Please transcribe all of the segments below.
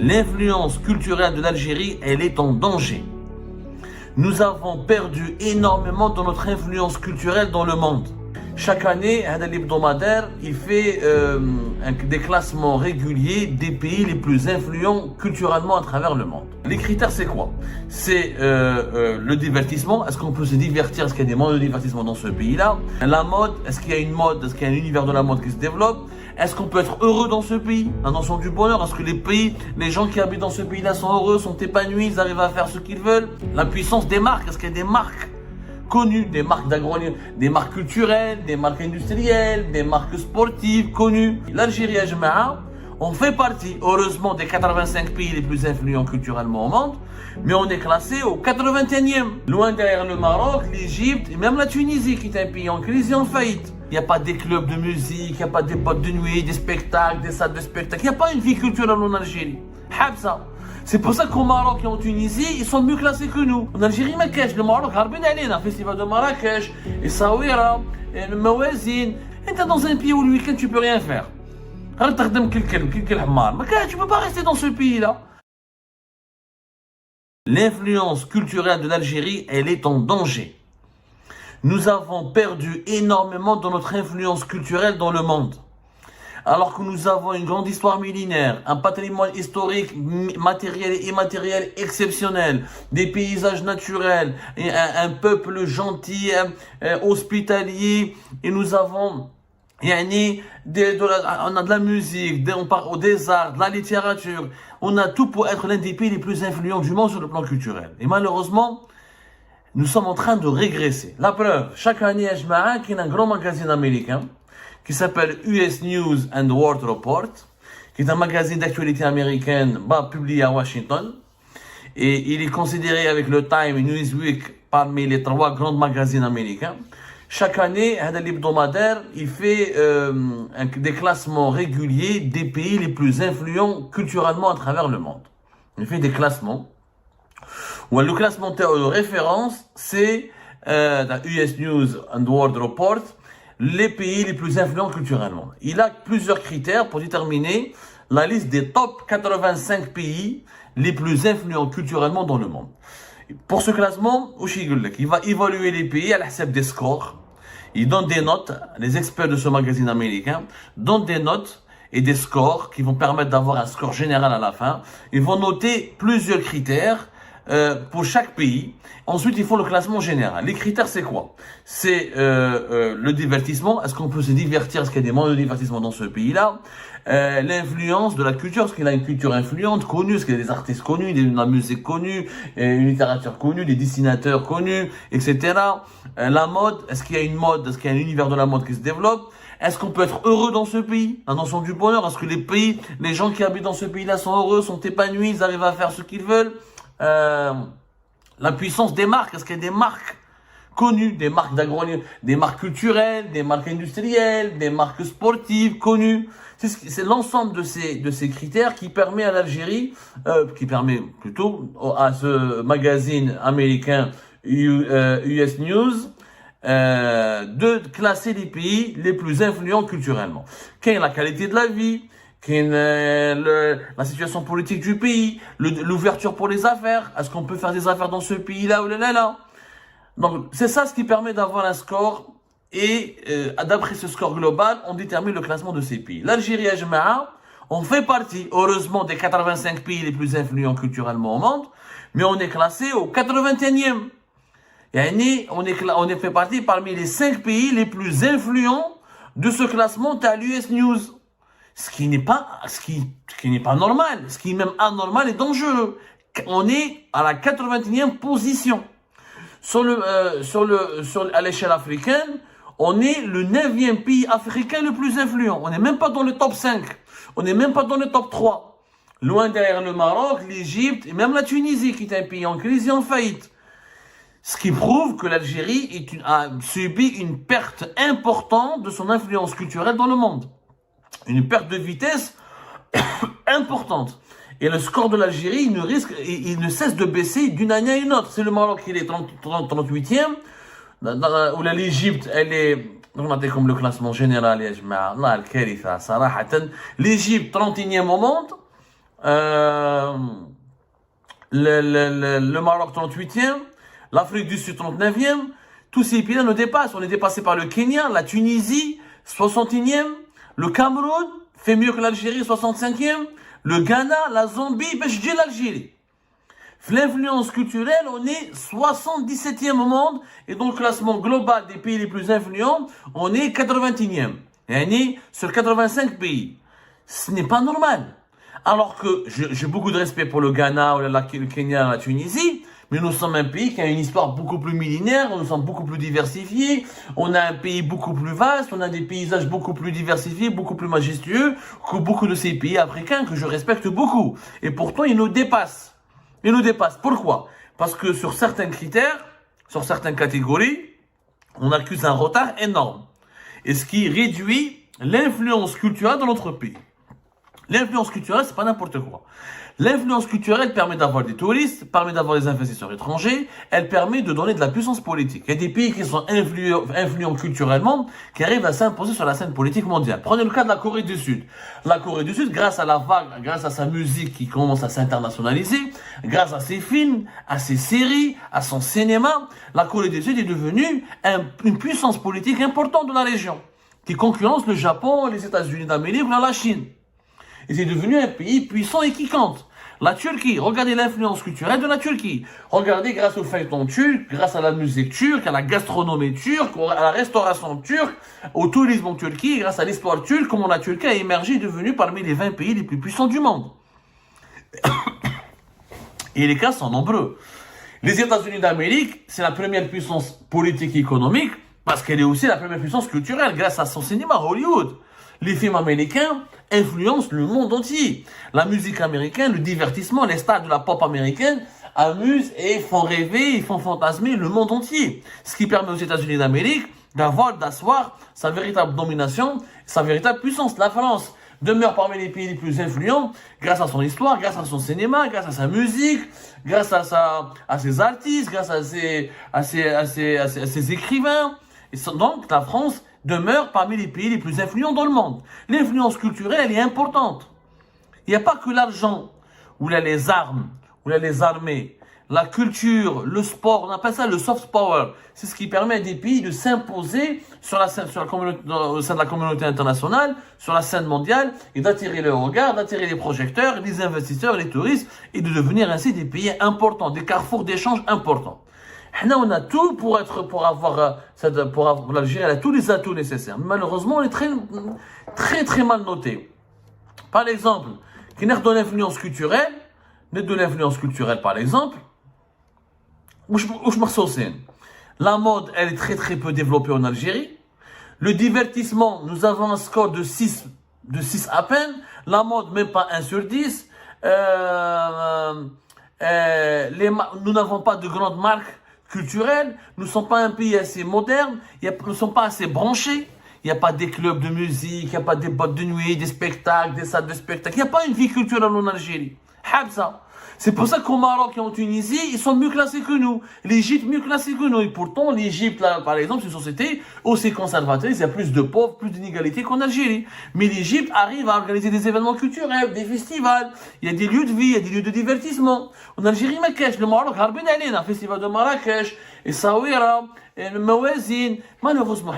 L'influence culturelle de l'Algérie, elle est en danger. Nous avons perdu énormément de notre influence culturelle dans le monde. Chaque année, l'hebdomadaire, il fait des classements réguliers des pays les plus influents culturellement à travers le monde. Les critères, c'est quoi? C'est le divertissement. Est-ce qu'on peut se divertir? Est-ce qu'il y a des modes de divertissement dans ce pays-là? La mode. Est-ce qu'il y a une mode? Est-ce qu'il y a un univers de la mode qui se développe? Est-ce qu'on peut être heureux dans ce pays? La notion du bonheur. Est-ce que les gens qui habitent dans ce pays-là sont heureux, sont épanouis, ils arrivent à faire ce qu'ils veulent? La puissance des marques. Est-ce qu'il y a des marques connues, des marques d'agroalimentaire, des marques culturelles, des marques industrielles, des marques sportives connues? L'Algérie, à Jama'a, on fait partie, heureusement, des 85 pays les plus influents culturellement au monde, mais on est classé au 81e. Loin derrière le Maroc, l'Égypte et même la Tunisie, qui est un pays en crise et en faillite. Il n'y a pas des clubs de musique, il n'y a pas des boîtes de nuit, des spectacles, des salles de spectacle. Il n'y a pas une vie culturelle en Algérie. Habsa. C'est pour ça qu'au Maroc et en Tunisie, ils sont mieux classés que nous. En Algérie, Marrakech, le Maroc, Harbin Alina, festival de Marrakech, et Saouira, et le Mawazine. Et t'es dans un pays où le week-end, tu peux rien faire. Tu peux pas rester dans ce pays-là. L'influence culturelle de l'Algérie, elle est en danger. Nous avons perdu énormément de notre influence culturelle dans le monde. Alors que nous avons une grande histoire millénaire, un patrimoine historique, matériel et immatériel exceptionnel, des paysages naturels, et un peuple gentil, hospitalier, et nous avons on a de la musique, on parle des arts, de la littérature, on a tout pour être l'un des pays les plus influents du monde sur le plan culturel. Et malheureusement, nous sommes en train de régresser. La preuve, chaque année à Jama'a, il y a un grand magazine américain qui s'appelle US News and World Report, qui est un magazine d'actualité américaine publié à Washington. Et il est considéré avec le Time et Newsweek parmi les 3 grands magazines américains. Chaque année, l'hebdomadaire, il fait des classements réguliers des pays les plus influents culturellement à travers le monde. Il fait des classements. Le classement de référence, c'est US News and World Report, les pays les plus influents culturellement. Il a plusieurs critères pour déterminer la liste des top 85 pays les plus influents culturellement dans le monde. Pour ce classement, il va évaluer les pays à l'hsab des scores. Il donne des notes, les experts de ce magazine américain donnent des notes et des scores qui vont permettre d'avoir un score général à la fin. Ils vont noter plusieurs critères pour chaque pays. Ensuite, ils font le classement général. Les critères, c'est quoi? C'est le divertissement. Est-ce qu'on peut se divertir? Est-ce qu'il y a des modes de divertissement dans ce pays-là? L'influence de la culture. Est-ce qu'il a une culture influente, connue? Est-ce qu'il y a des artistes connus, de la musique connue, une littérature connue, des dessinateurs connus, etc. La mode. Est-ce qu'il y a une mode? Est-ce qu'il y a un univers de la mode qui se développe? Est-ce qu'on peut être heureux dans ce pays? La notion du bonheur. Est-ce que les gens qui habitent dans ce pays-là sont heureux, sont épanouis, ils arrivent à faire ce qu'ils veulent? La puissance des marques. Est-ce qu'il y a des marques connues, des marques d'agroalimentaire, des marques culturelles, des marques industrielles, des marques sportives connues? C'est l'ensemble de ces critères qui permet à l'Algérie, qui permet plutôt à ce magazine américain US News, de classer les pays les plus influents culturellement. Quelle est la qualité de la vie? La situation politique du pays, l'ouverture pour les affaires, est-ce qu'on peut faire des affaires dans ce pays-là ou là? Donc, c'est ça ce qui permet d'avoir un score et d'après ce score global, on détermine le classement de ces pays. L'Algérie, à Jama'a, on fait partie, heureusement, des 85 pays les plus influents culturellement au monde, mais on est classé au 81e. On est fait partie parmi les 5 pays les plus influents de ce classement à l'US News. Ce qui n'est pas normal, ce qui est même anormal et dangereux. On est à la 81e position. À l'échelle africaine, on est le 9e pays africain le plus influent. On n'est même pas dans le top 5. On n'est même pas dans le top 3. Loin derrière le Maroc, l'Égypte et même la Tunisie, qui est un pays en crise et en faillite. Ce qui prouve que l'Algérie a subi une perte importante de son influence culturelle dans le monde. Une perte de vitesse importante. Et le score de l'Algérie, il ne cesse de baisser d'une année à une autre. C'est le Maroc qui est 38e, ou l'Égypte, elle est, regardez comme le classement général, l'Égypte 31e au monde, le Maroc 38e, l'Afrique du Sud 39e, tous ces pays-là nous dépassent. On est dépassé par le Kenya, la Tunisie 61e, le Cameroun fait mieux que l'Algérie 65e, le Ghana, la Zambie, ben je dis l'Algérie. L'influence culturelle, on est 77e au monde, et dans le classement global des pays les plus influents, on est 81e. Et on est sur 85 pays. Ce n'est pas normal. Alors que j'ai beaucoup de respect pour le Ghana, ou le Kenya, la Tunisie, mais nous sommes un pays qui a une histoire beaucoup plus millénaire, nous sommes beaucoup plus diversifiés, on a un pays beaucoup plus vaste, on a des paysages beaucoup plus diversifiés, beaucoup plus majestueux que beaucoup de ces pays africains que je respecte beaucoup. Et pourtant, ils nous dépassent. Ils nous dépassent. Pourquoi? Parce que sur certains critères, sur certaines catégories, on accuse un retard énorme. Et ce qui réduit l'influence culturelle dans notre pays. L'influence culturelle, c'est pas n'importe quoi. L'influence culturelle permet d'avoir des touristes, permet d'avoir des investisseurs étrangers, elle permet de donner de la puissance politique. Il y a des pays qui sont influents culturellement, qui arrivent à s'imposer sur la scène politique mondiale. Prenez le cas de la Corée du Sud. La Corée du Sud, grâce à la vague, grâce à sa musique qui commence à s'internationaliser, grâce à ses films, à ses séries, à son cinéma, la Corée du Sud est devenue une puissance politique importante de la région, qui concurrence le Japon, les États-Unis d'Amérique ou la Chine. Et c'est devenu un pays puissant et qui compte. La Turquie, regardez l'influence culturelle de la Turquie. Regardez grâce au feuilleton turc, grâce à la musique turque, à la gastronomie turque, à la restauration turque, au tourisme en Turquie, grâce à l'espoir turc, comment la Turquie a émergé et devenu parmi les 20 pays les plus puissants du monde. Et les cas sont nombreux. Les États-Unis d'Amérique, c'est la première puissance politique et économique, parce qu'elle est aussi la première puissance culturelle, grâce à son cinéma, Hollywood. Les films américains influencent le monde entier. La musique américaine, le divertissement, les stars de la pop américaine amusent et font rêver, et font fantasmer le monde entier. Ce qui permet aux États-Unis d'Amérique d'asseoir sa véritable domination, sa véritable puissance. La France demeure parmi les pays les plus influents grâce à son histoire, grâce à son cinéma, grâce à sa musique, grâce à ses artistes, grâce à ses écrivains. Et donc la France demeure parmi les pays les plus influents dans le monde. L'influence culturelle, elle est importante. Il n'y a pas que l'argent, ou là les armes, ou là les armées. La culture, le sport, on appelle ça le soft power. C'est ce qui permet à des pays de s'imposer au sein de la communauté internationale, sur la scène mondiale, et d'attirer le regard, d'attirer les projecteurs, les investisseurs, les touristes, et de devenir ainsi des pays importants, des carrefours d'échange importants. Là, on a tout pour avoir l'Algérie, elle a tous les atouts nécessaires. Mais malheureusement, on est très mal noté. Par exemple, qui n'est de l'influence culturelle, par exemple, la mode, elle est très peu développée en Algérie. Le divertissement, nous avons un score de 6 à peine. La mode, même pas 1 sur 10. Nous n'avons pas de grandes marques culturelles, nous ne sommes pas un pays assez moderne, nous ne sommes pas assez branchés, il n'y a pas des clubs de musique, il n'y a pas des boîtes de nuit, des spectacles, des salles de spectacle, il n'y a pas une vie culturelle en Algérie. Habsa. C'est pour ça qu'au Maroc et en Tunisie, ils sont mieux classés que nous. L'Égypte mieux classée que nous. Et pourtant, l'Égypte, là, par exemple, c'est une société aussi conservatrice, il y a plus de pauvres, plus d'inégalités qu'en Algérie. Mais l'Égypte arrive à organiser des événements culturels, des festivals, il y a des lieux de vie, il y a des lieux de divertissement. En Algérie, Marrakech, le Maroc, Harbin Alin, un festival de Marrakech, et Saouira, et le Mawazin. Malheureusement,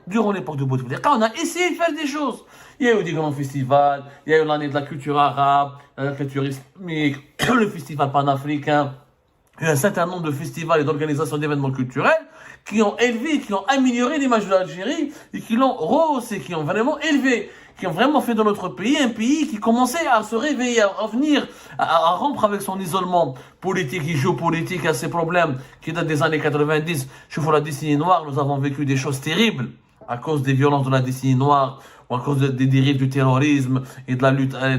durant l'époque de Bouteflika, on a essayé de faire des choses. Il y a eu des grands festivals, il y a eu l'année de la culture arabe, la culture islamique, le festival panafricain, il y a un certain nombre de festivals et d'organisations d'événements culturels qui ont élevé, qui ont amélioré l'image de l'Algérie et qui l'ont rehaussé, qui ont vraiment élevé, qui ont vraiment fait de notre pays un pays qui commençait à se réveiller, à revenir, à rompre avec son isolement politique et géopolitique, à ses problèmes qui datent des années 90. Je vois la décennie noire, nous avons vécu des choses terribles à cause des violences de la décennie noire, ou à cause des dérives du terrorisme et de la lutte, et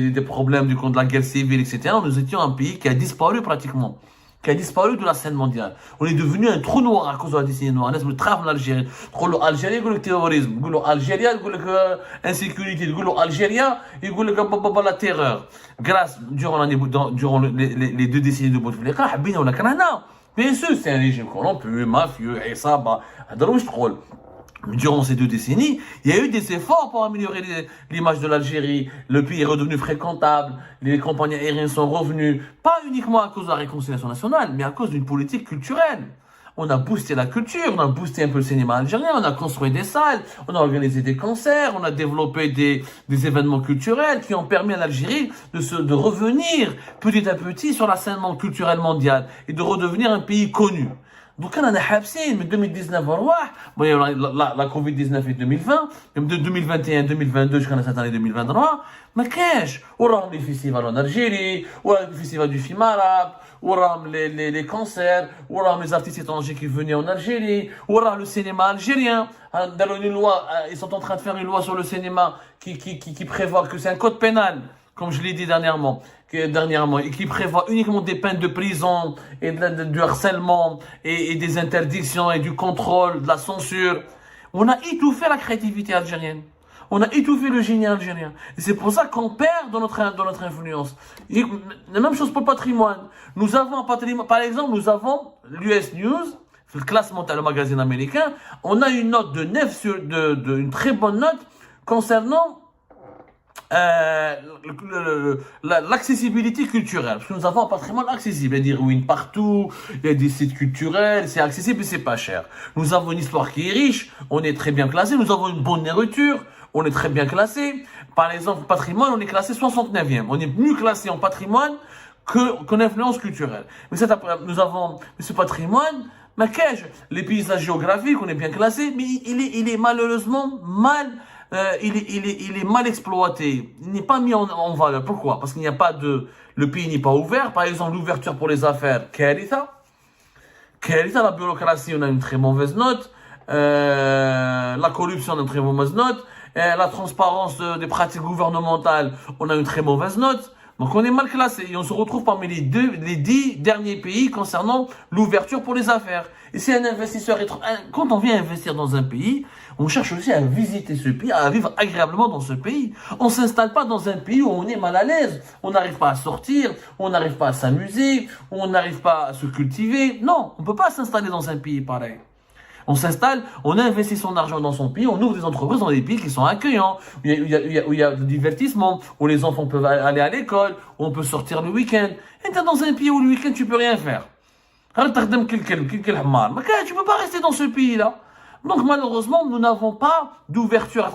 des problèmes de la guerre civile, etc. Nous étions un pays qui a disparu pratiquement, qui a disparu de la scène mondiale. On est devenu un trou noir à cause de la décennie noire. On est traversé l'Algérie. L'Algérie, le terrorisme. L'Algérie, l'insécurité. L'Algérie, la terreur. Grâce, durant les 2 décennies de Bouteflika, bien sûr, c'est un régime corrompu, mafieux, et ça, Durant ces 2 décennies, il y a eu des efforts pour améliorer l'image de l'Algérie. Le pays est redevenu fréquentable, les compagnies aériennes sont revenues, pas uniquement à cause de la réconciliation nationale, mais à cause d'une politique culturelle. On a boosté la culture, on a boosté un peu le cinéma algérien, on a construit des salles, on a organisé des concerts, on a développé des événements culturels qui ont permis à l'Algérie de revenir petit à petit sur la scène culturelle mondiale et de redevenir un pays connu. Donc, on a habsé, mais 2019, bon, il y a la Covid-19 et 2020, même de 2021, 2022 jusqu'à cette année 2023, mais qu'est-ce? On a les festivals en Algérie, on a le festival du film arabe, on a les concerts, on a les artistes étrangers qui venaient en Algérie, on a le cinéma algérien. Dans une loi, ils sont en train de faire une loi sur le cinéma qui prévoit que c'est un code pénal, comme je l'ai dit dernièrement, et qui prévoit uniquement des peines de prison et du harcèlement et des interdictions et du contrôle, de la censure. On a étouffé la créativité algérienne. On a étouffé le génie algérien. Et c'est pour ça qu'on perd dans notre influence. Et la même chose pour le patrimoine. Nous avons un patrimoine, par exemple, nous avons l'US News, le classement, le magazine américain. On a une note de 9 une très bonne note concernant l'accessibilité culturelle, parce que nous avons un patrimoine accessible, il y a des ruines partout, il y a des sites culturels, c'est accessible et c'est pas cher. Nous avons une histoire qui est riche, on est très bien classé, nous avons une bonne nourriture, on est très bien classé. Par exemple, patrimoine, on est classé 69e, on est mieux classé en patrimoine qu'en influence culturelle. Mais nous avons ce patrimoine, mais qu'est-ce? Les paysages géographiques, on est bien classé, mais il est malheureusement il est mal exploité. Il n'est pas mis en valeur. Pourquoi? Parce qu'il n'y a pas le pays n'est pas ouvert. Par exemple, l'ouverture pour les affaires, Karitha, la bureaucratie, on a une très mauvaise note. La corruption, on a une très mauvaise note. La transparence des pratiques gouvernementales, on a une très mauvaise note. Donc on est mal classé et on se retrouve parmi les 10 derniers pays concernant l'ouverture pour les affaires. Et si un investisseur, quand on vient investir dans un pays, on cherche aussi à visiter ce pays, à vivre agréablement dans ce pays. On ne s'installe pas dans un pays où on est mal à l'aise, on n'arrive pas à sortir, on n'arrive pas à s'amuser, on n'arrive pas à se cultiver. Non, on ne peut pas s'installer dans un pays pareil. On s'installe, on investit son argent dans son pays, on ouvre des entreprises dans des pays qui sont accueillants, où il y a du divertissement, où les enfants peuvent aller à l'école, où on peut sortir le week-end. Et t'es dans un pays où le week-end tu peux rien faire. Tu peux pas rester dans ce pays-là. Donc malheureusement, nous n'avons pas d'ouverture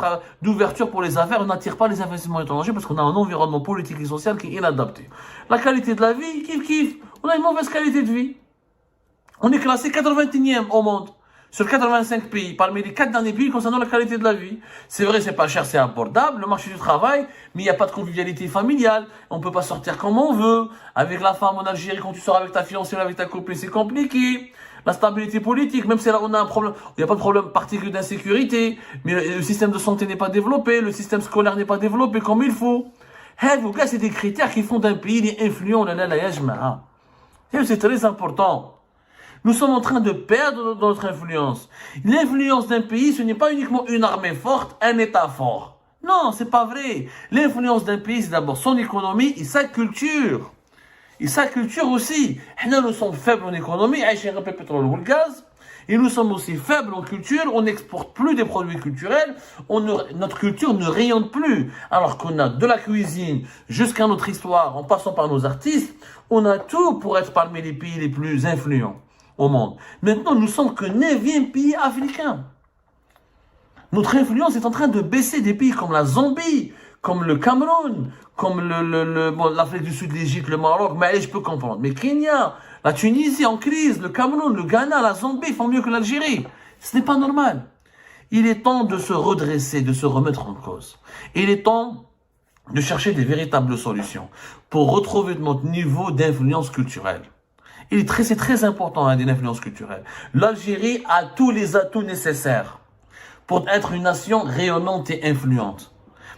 pour les affaires, on n'attire pas les investissements étrangers parce qu'on a un environnement politique et social qui est inadapté. La qualité de la vie, kiff, on a une mauvaise qualité de vie. On est classé 81e au monde. Sur 85 pays, parmi les 4 derniers pays concernant la qualité de la vie. C'est vrai, c'est pas cher, c'est abordable, le marché du travail, mais il n'y a pas de convivialité familiale, on peut pas sortir comme on veut. Avec la femme en Algérie, quand tu sors avec ta fiancée ou avec ta copine, c'est compliqué. La stabilité politique, même si là on a un problème, il n'y a pas de problème particulier d'insécurité, mais le système de santé n'est pas développé, le système scolaire n'est pas développé comme il faut. C'est des critères qui font d'un pays, il est influent, c'est très important. Nous sommes en train de perdre notre influence. L'influence d'un pays, ce n'est pas uniquement une armée forte, un État fort. Non, c'est pas vrai. L'influence d'un pays, c'est d'abord son économie et sa culture. Et sa culture aussi. Nous sommes faibles en économie, le pétrole ou le gaz. Et nous sommes aussi faibles en culture, on n'exporte plus des produits culturels, notre culture ne rayonne plus. Alors qu'on a de la cuisine jusqu'à notre histoire, en passant par nos artistes, on a tout pour être parmi les pays les plus influents au monde. Maintenant, nous sommes que 9e pays africain. Notre influence est en train de baisser des pays comme la Zambie, comme le Cameroun, comme l'Afrique du Sud, l'Égypte, le Maroc, mais je peux comprendre. Mais Kenya, la Tunisie en crise, le Cameroun, le Ghana, la Zambie font mieux que l'Algérie. Ce n'est pas normal. Il est temps de se redresser, de se remettre en cause. Il est temps de chercher des véritables solutions pour retrouver notre niveau d'influence culturelle. C'est très important, des influences culturelles. L'Algérie a tous les atouts nécessaires pour être une nation rayonnante et influente.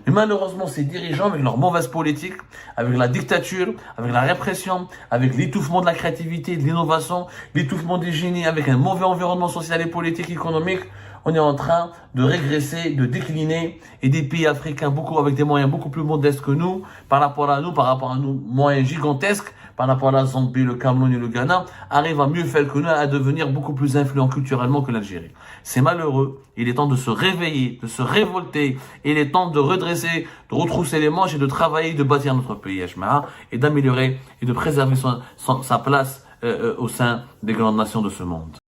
Mais malheureusement, ces dirigeants, avec leur mauvaise politique, avec la dictature, avec la répression, avec l'étouffement de la créativité, de l'innovation, l'étouffement des génies, avec un mauvais environnement social et politique, économique, on est en train de régresser, de décliner, et des pays africains avec des moyens beaucoup plus modestes que nous, par rapport à nous, moyens gigantesques, par rapport à la Zambie, le Cameroun et le Ghana, arrivent à mieux faire que nous, à devenir beaucoup plus influents culturellement que l'Algérie. C'est malheureux. Il est temps de se réveiller, de se révolter. Il est temps de redresser, de retrousser les manches et de travailler, de bâtir notre pays, et d'améliorer et de préserver sa place au sein des grandes nations de ce monde.